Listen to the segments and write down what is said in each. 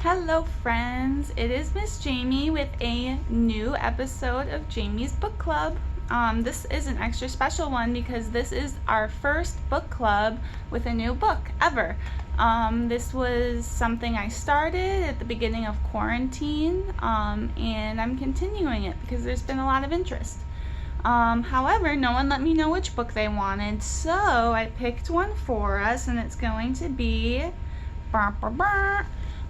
Hello friends, it is Miss Jamie with a new episode of Jamie's Book Club. This is an extra special one because this is our first book club with a new book ever. This was something I started at the beginning of quarantine, and I'm continuing it because there's been a lot of interest. However, no one let me know which book they wanted, so I picked one for us, and it's going to be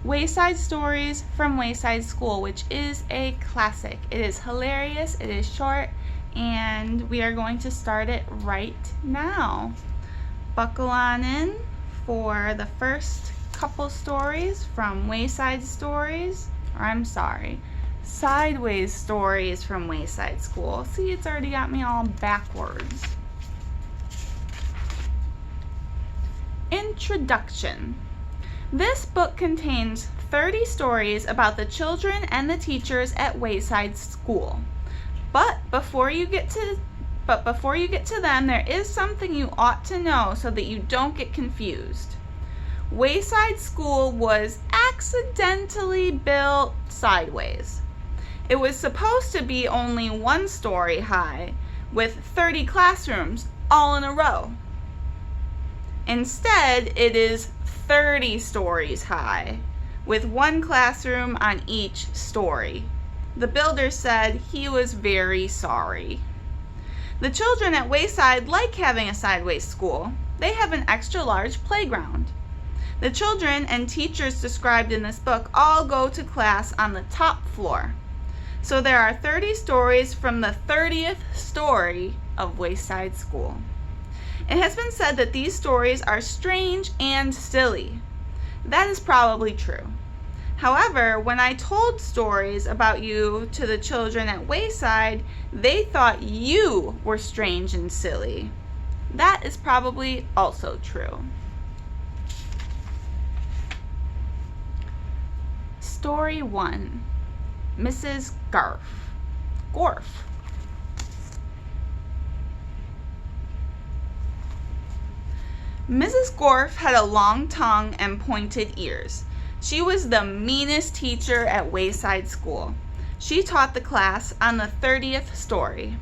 Wayside Stories from Wayside School, which is a classic. It is hilarious, it is short, and we are going to start it right now. Buckle on in for the first couple stories from Wayside Stories, Sideways Stories from Wayside School. See, it's already got me all backwards. Introduction. This book contains 30 stories about the children and the teachers at Wayside School. But before you get to them, there is something you ought to know so that you don't get confused. Wayside School was accidentally built sideways. It was supposed to be only one story high, with 30 classrooms all in a row. Instead, it is 30 stories high, with one classroom on each story. The builder said he was very sorry. The children at Wayside like having a sideways school. They have an extra large playground. The children and teachers described in this book all go to class on the top floor. So there are 30 stories from the 30th story of Wayside School. It has been said that these stories are strange and silly. That is probably true. However, when I told stories about you to the children at Wayside, they thought you were strange and silly. That is probably also true. Story 1. Mrs. Gorf. Mrs. Gorf had a long tongue and pointed ears. She was the meanest teacher at Wayside School. She taught the class on the 30th story.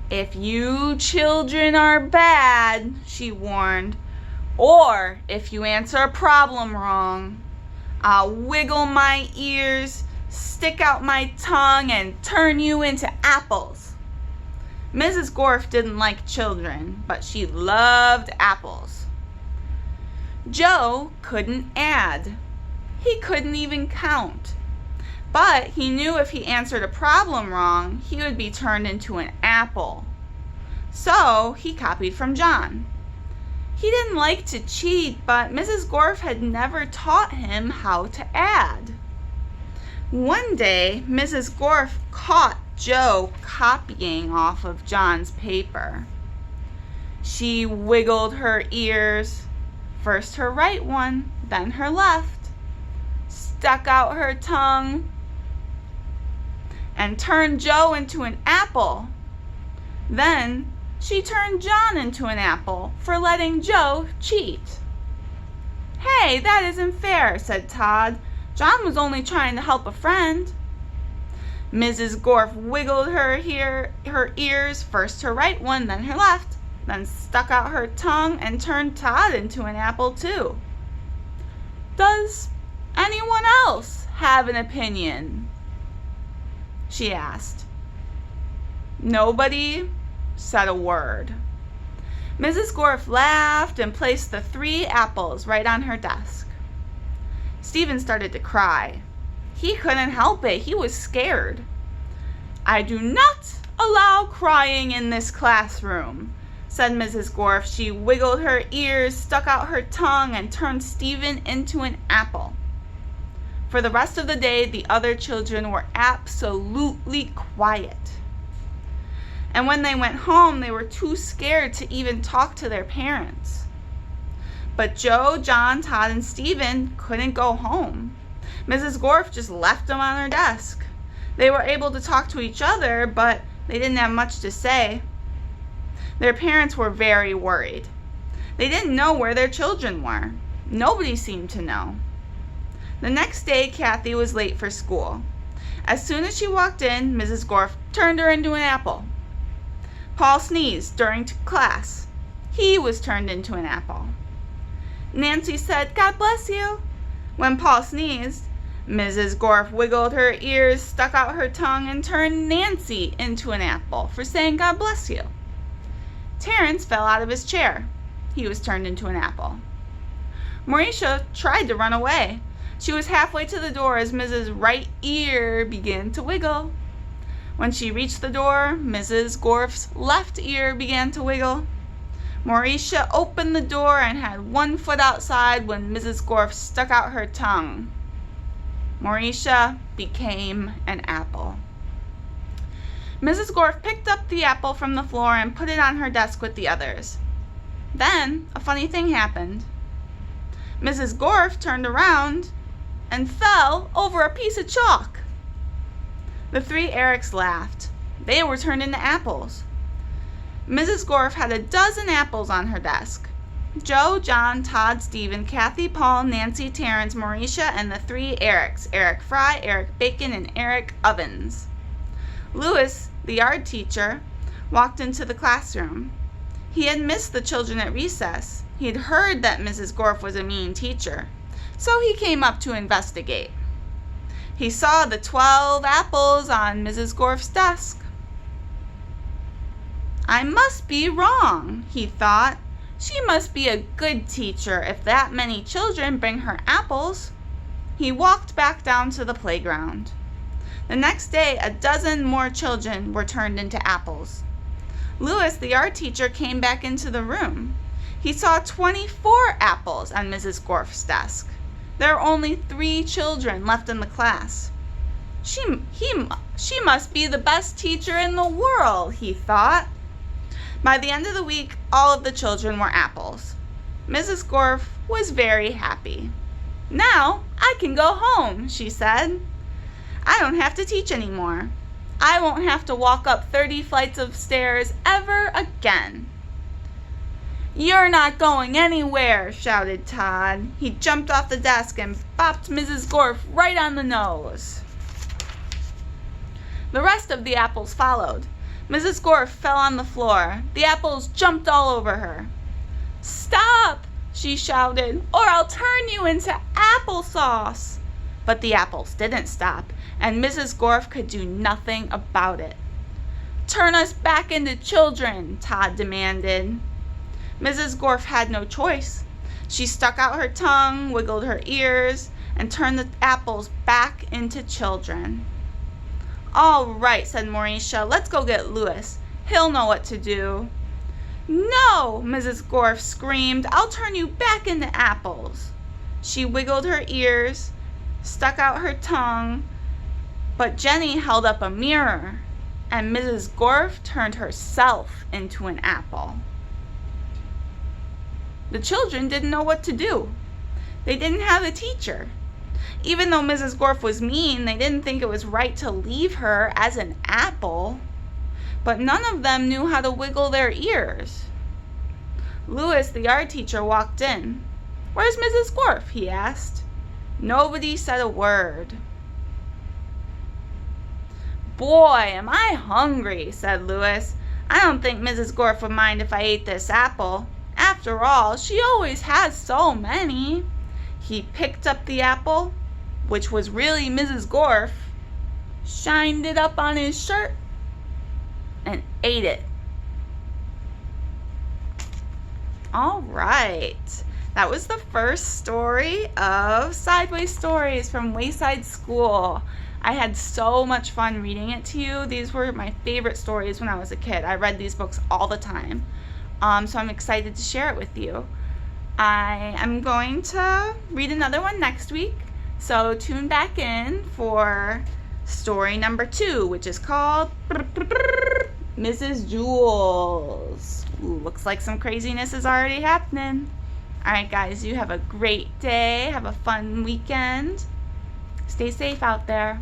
"If you children are bad," she warned, "or if you answer a problem wrong, I'll wiggle my ears, stick out my tongue, and turn you into apples." Mrs. Gorf didn't like children, but she loved apples. Joe couldn't add. He couldn't even count. But he knew if he answered a problem wrong, he would be turned into an apple. So he copied from John. He didn't like to cheat, but Mrs. Gorf had never taught him how to add. One day, Mrs. Gorf caught Joe copying off of John's paper. She wiggled her ears, first her right one, then her left, stuck out her tongue, and turned Joe into an apple. Then she turned John into an apple for letting Joe cheat. "Hey, that isn't fair," said Todd. "John was only trying to help a friend." Mrs. Gorf wiggled her ears, first her right one, then her left, then stuck out her tongue and turned Todd into an apple too. "Does anyone else have an opinion?" she asked. Nobody said a word. Mrs. Gorf laughed and placed the 3 apples right on her desk. Stephen started to cry. He couldn't help it. He was scared. "I do not allow crying in this classroom," said Mrs. Gorf. She wiggled her ears, stuck out her tongue, and turned Stephen into an apple. For the rest of the day, the other children were absolutely quiet. And when they went home, they were too scared to even talk to their parents. But Joe, John, Todd, and Stephen couldn't go home. Mrs. Gorf just left them on her desk. They were able to talk to each other, but they didn't have much to say. Their parents were very worried. They didn't know where their children were. Nobody seemed to know. The next day, Kathy was late for school. As soon as she walked in, Mrs. Gorf turned her into an apple. Paul sneezed during class. He was turned into an apple. Nancy said, "God bless you." When Paul sneezed, Mrs. Gorf wiggled her ears, stuck out her tongue, and turned Nancy into an apple for saying "God bless you." Terrence fell out of his chair. He was turned into an apple. Mauricia tried to run away. She was halfway to the door as Mrs. Right Ear began to wiggle. When she reached the door, Mrs. Gorf's left ear began to wiggle. Mauricia opened the door and had one foot outside when Mrs. Gorf stuck out her tongue. Mauricia became an apple. Mrs. Gorf picked up the apple from the floor and put it on her desk with the others. Then a funny thing happened. Mrs. Gorf turned around and fell over a piece of chalk. The three Erics laughed. They were turned into apples. Mrs. Gorf had a dozen apples on her desk. Joe, John, Todd, Stephen, Kathy, Paul, Nancy, Terrence, Mauricia, and the three Erics, Eric Fry, Eric Bacon, and Eric Ovens. Louis, the art teacher, walked into the classroom. He had missed the children at recess. He had heard that Mrs. Gorf was a mean teacher, so he came up to investigate. He saw the 12 apples on Mrs. Gorf's desk. "I must be wrong," he thought. "She must be a good teacher if that many children bring her apples." He walked back down to the playground. The next day, a dozen more children were turned into apples. Louis, the art teacher, came back into the room. He saw 24 apples on Mrs. Gorf's desk. There are only 3 children left in the class. She must be the best teacher in the world, he thought. By the end of the week, all of the children were apples. Mrs. Gorf was very happy. "Now I can go home," she said. "I don't have to teach anymore. I won't have to walk up 30 flights of stairs ever again." "You're not going anywhere," shouted Todd. He jumped off the desk and bopped Mrs. Gorf right on the nose. The rest of the apples followed. Mrs. Gorf fell on the floor. The apples jumped all over her. "Stop!" she shouted, "or I'll turn you into applesauce." But the apples didn't stop, and Mrs. Gorf could do nothing about it. "Turn us back into children," Todd demanded. Mrs. Gorf had no choice. She stuck out her tongue, wiggled her ears, and turned the apples back into children. "All right," said Mauricia, "let's go get Louis. He'll know what to do." "No," Mrs. Gorf screamed, "I'll turn you back into apples." She wiggled her ears, stuck out her tongue, but Jenny held up a mirror, and Mrs. Gorf turned herself into an apple. The children didn't know what to do. They didn't have a teacher. Even though Mrs. Gorf was mean, they didn't think it was right to leave her as an apple. But none of them knew how to wiggle their ears. Louis, the art teacher, walked in. "Where's Mrs. Gorf?" he asked. Nobody said a word. "Boy, am I hungry," said Louis. "I don't think Mrs. Gorf would mind if I ate this apple. After all, she always has so many." He picked up the apple, which was really Mrs. Gorf, shined it up on his shirt, and ate it. All right. That was the first story of Sideways Stories from Wayside School. I had so much fun reading it to you. These were my favorite stories when I was a kid. I read these books all the time. So I'm excited to share it with you. I am going to read another one next week, so tune back in for story number 2, which is called Mrs. Jules. Ooh, looks like some craziness is already happening. Alright guys, you have a great day, have a fun weekend. Stay safe out there.